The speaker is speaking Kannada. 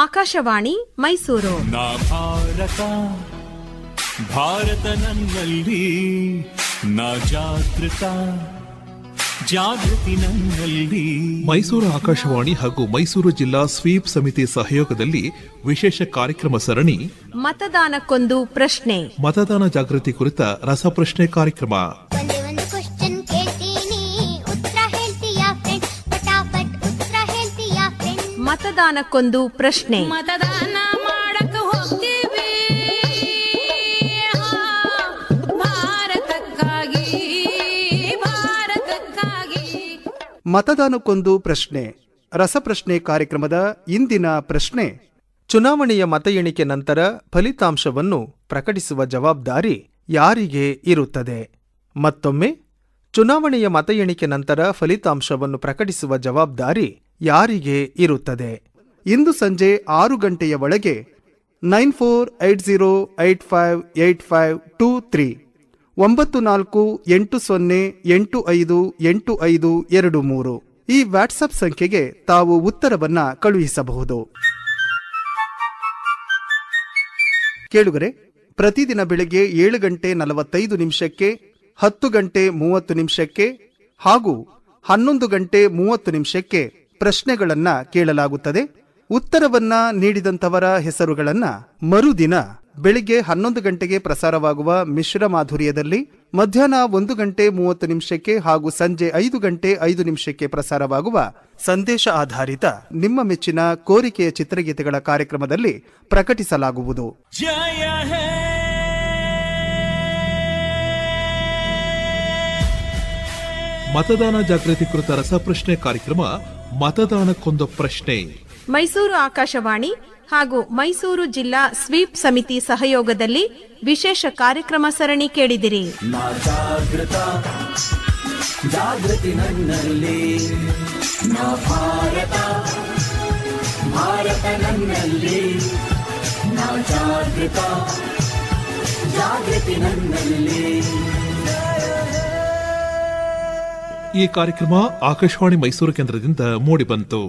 ಆಕಾಶವಾಣಿ ಮೈಸೂರು. ಭಾರತ ನನ್ನಲ್ಲಿ ನಾ ಜಾಗೃತಿ ನನ್ನಲ್ಲಿ. ಮೈಸೂರು ಆಕಾಶವಾಣಿ ಹಾಗೂ ಮೈಸೂರು ಜಿಲ್ಲಾ ಸ್ವೀಪ್ ಸಮಿತಿ ಸಹಯೋಗದಲ್ಲಿ ವಿಶೇಷ ಕಾರ್ಯಕ್ರಮ ಸರಣಿ ಮತದಾನಕ್ಕೊಂದು ಪ್ರಶ್ನೆ. ಮತದಾನ ಜಾಗೃತಿ ಕುರಿತ ರಸಪ್ರಶ್ನೆ ಕಾರ್ಯಕ್ರಮ. ಮತದಾನಕ್ಕೊಂದು ಪ್ರಶ್ನೆ. ಮತದಾನ ಮಾಡಕ ಹೋಗ್ತೀವಿ ಭಾರತಕ್ಕಾಗಿ. ಮತದಾನಕ್ಕೊಂದು ಪ್ರಶ್ನೆ ರಸಪ್ರಶ್ನೆ ಕಾರ್ಯಕ್ರಮದ ಇಂದಿನ ಪ್ರಶ್ನೆ: ಚುನಾವಣೆಯ ಮತ ಎಣಿಕೆ ನಂತರ ಫಲಿತಾಂಶವನ್ನು ಪ್ರಕಟಿಸುವ ಜವಾಬ್ದಾರಿ ಯಾರಿಗೆ ಇರುತ್ತದೆ? ಮತ್ತೊಮ್ಮೆ, ಚುನಾವಣೆಯ ಮತ ಎಣಿಕೆ ನಂತರ ಫಲಿತಾಂಶವನ್ನು ಪ್ರಕಟಿಸುವ ಜವಾಬ್ದಾರಿ ಯಾರಿಗೆ ಇರುತ್ತದೆ? ಇಂದು ಸಂಜೆ 6 ಗಂಟೆಯ ಒಳಗೆ 9480858523 9480858523 ಈ ವಾಟ್ಸಪ್ ಸಂಖ್ಯೆಗೆ ತಾವು ಉತ್ತರವನ್ನ ಕಳುಹಿಸಬಹುದು. ಕೇಳುಗರೆ, ಪ್ರತಿದಿನ ಬೆಳಗ್ಗೆ 7 ಗಂಟೆ 45 ನಿಮಿಷಕ್ಕೆ, 10 ಗಂಟೆ 30 ನಿಮಿಷಕ್ಕೆ ಹಾಗೂ 11 ಗಂಟೆ 30 ನಿಮಿಷಕ್ಕೆ ಪ್ರಶ್ನೆಗಳನ್ನ ಕೇಳಲಾಗುತ್ತದೆ. ಉತ್ತರವನ್ನ ನೀಡಿದಂತವರ ಹೆಸರುಗಳನ್ನ ಮರುದಿನ ಬೆಳಿಗ್ಗೆ 11 ಗಂಟೆಗೆ ಪ್ರಸಾರವಾಗುವ ಮಿಶ್ರ ಮಾಧುರ್ಯದಲ್ಲಿ, ಮಧ್ಯಾಹ್ನ 1 ಗಂಟೆ 30 ನಿಮಿಷಕ್ಕೆ ಹಾಗೂ ಸಂಜೆ 5 ಗಂಟೆ 5 ನಿಮಿಷಕ್ಕೆ ಪ್ರಸಾರವಾಗುವ ಸಂದೇಶ ಆಧಾರಿತ ನಿಮ್ಮ ಮೆಚ್ಚಿನ ಕೋರಿಕೆಯ ಚಿತ್ರಗೀತೆಗಳ ಕಾರ್ಯಕ್ರಮದಲ್ಲಿ ಪ್ರಕಟಿಸಲಾಗುವುದು. ಜಯ ಹೇ ಮತದಾನ ಜಾಗೃತಿ ಕುರಿತ ರಸಪ್ರಶ್ನೆ ಕಾರ್ಯಕ್ರಮ ಮತದಾನಕ್ಕೊಂದು ಪ್ರಶ್ನೆ. ಮೈಸೂರು ಆಕಾಶವಾಣಿ ಹಾಗೂ ಮೈಸೂರು ಜಿಲ್ಲಾ ಸ್ವೀಪ್ ಸಮಿತಿ ಸಹಯೋಗದಲ್ಲಿ ವಿಶೇಷ ಕಾರ್ಯಕ್ರಮ ಸರಣಿ ಕೇಳಿದಿರಿ. ಜಾಗೃತಿ ನನ್ನಲ್ಲಿ ನಾ ಭಾರತ ನನ್ನಲ್ಲಿ ನಾ ಜಾಗೃತಿ ನನ್ನಲ್ಲಿ. ಈ ಕಾರ್ಯಕ್ರಮ ಆಕಾಶವಾಣಿ ಮೈಸೂರು ಕೇಂದ್ರದಿಂದ ಮೂಡಿಬಂತು.